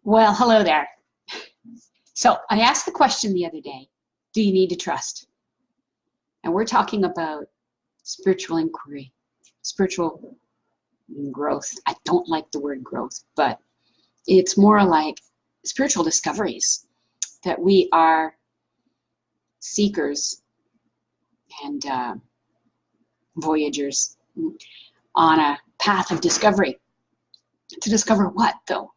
Well, hello there. So I asked the question the other day, do you need to trust? And we're talking about spiritual inquiry, spiritual growth. I don't like the word growth, but it's more like spiritual discoveries, that we are seekers and voyagers on a path of discovery. To discover what, though?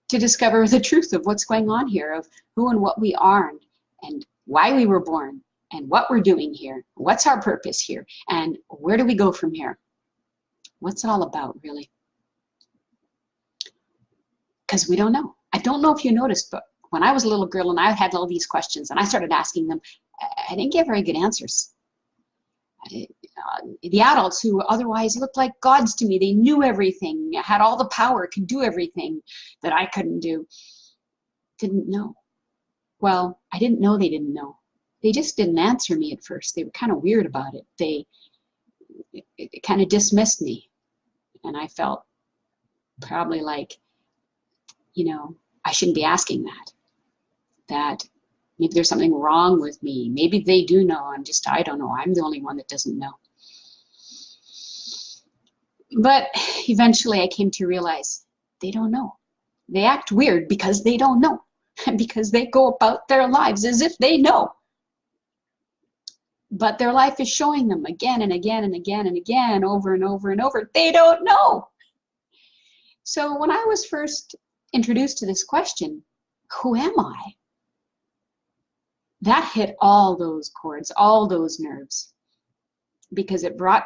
To discover the truth of what's going on here, of who and what we are, and why we were born, and what we're doing here, what's our purpose here, and where do we go from here? What's it all about, really? Because we don't know. I don't know if you noticed, but when I was a little girl and I had all these questions and I started asking them, I didn't get very good answers. The adults who otherwise looked like gods to me, they knew everything, had all the power, could do everything that I couldn't do, didn't know. Well, I didn't know they didn't know. They just didn't answer me at first. They were kind of weird about it. It kind of dismissed me. And I felt probably like, I shouldn't be asking that maybe there's something wrong with me. Maybe they do know. I don't know. I'm the only one that doesn't know. But eventually I came to realize they don't know. They act weird because they don't know. Because they go about their lives as if they know. But their life is showing them again and again and again and again, over and over and over, they don't know. So when I was first introduced to this question, who am I? That hit all those chords, all those nerves, because it brought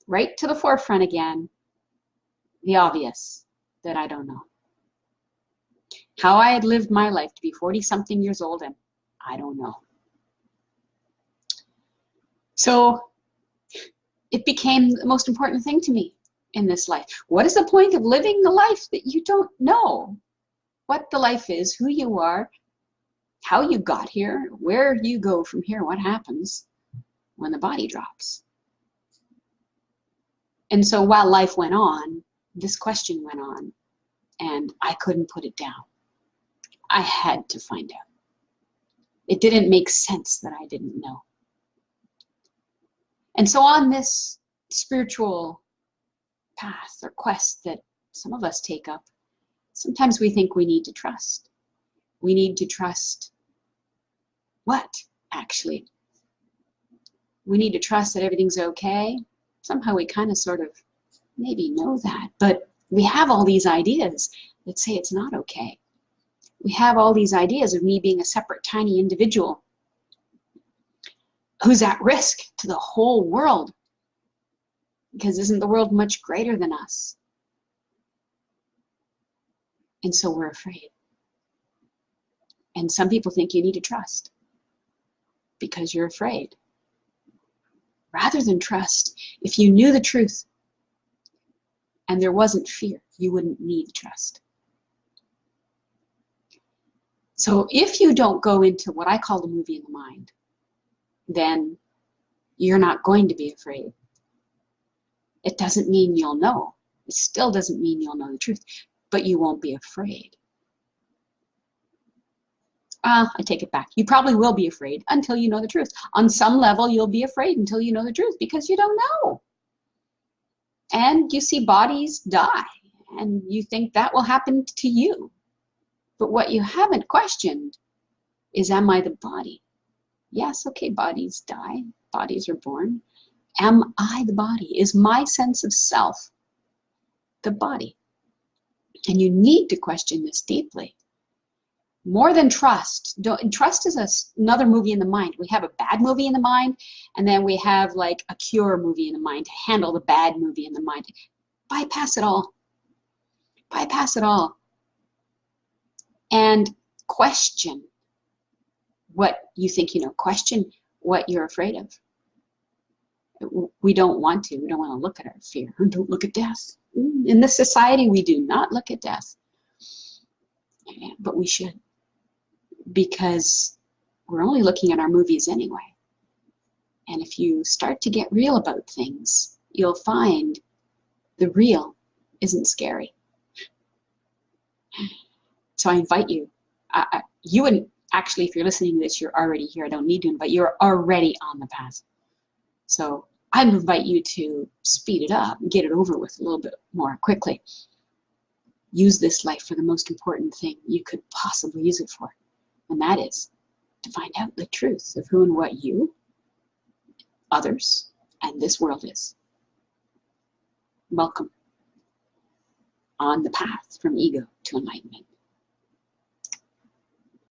right to the forefront again the obvious, that I don't know. How I had lived my life to be 40-something years old, and I don't know. So it became the most important thing to me in this life. What is the point of living the life that you don't know what the life is, who you are, how you got here, where you go from here, what happens when the body drops? And so while life went on, this question went on, and I couldn't put it down. I had to find out. It didn't make sense that I didn't know. And so on this spiritual path or quest that some of us take up, sometimes we think we need to trust. We need to trust what, actually? We need to trust that everything's okay. Somehow we kind of sort of maybe know that, but we have all these ideas that say it's not okay. We have all these ideas of me being a separate, tiny individual who's at risk to the whole world, because isn't the world much greater than us? And so we're afraid. And some people think you need to trust because you're afraid. Rather than trust, if you knew the truth and there wasn't fear, you wouldn't need trust. So if you don't go into what I call the movie in the mind, then you're not going to be afraid. It doesn't mean you'll know. It still doesn't mean you'll know the truth, but you won't be afraid. I take it back. You probably will be afraid until you know the truth. On some level, you'll be afraid until you know the truth because you don't know. And you see bodies die, and you think that will happen to you. But what you haven't questioned is, am I the body? Yes, okay, bodies die, bodies are born. Am I the body? Is my sense of self the body? And you need to question this deeply. More than trust. Trust is another movie in the mind. We have a bad movie in the mind, and then we have like a cure movie in the mind to handle the bad movie in the mind. Bypass it all. Bypass it all. And question what you think you know. Question what you're afraid of. We don't want to. We don't want to look at our fear. Don't look at death. In this society, we do not look at death. But we should. Because we're only looking at our movies anyway. And if you start to get real about things, you'll find the real isn't scary. So I invite you, you and actually, if you're listening to this, you're already here. I don't need to invite you. You're already on the path. So I invite you to speed it up and get it over with a little bit more quickly. Use this life for the most important thing you could possibly use it for. And that is to find out the truth of who and what you, others, and this world is. Welcome on the path from ego to enlightenment.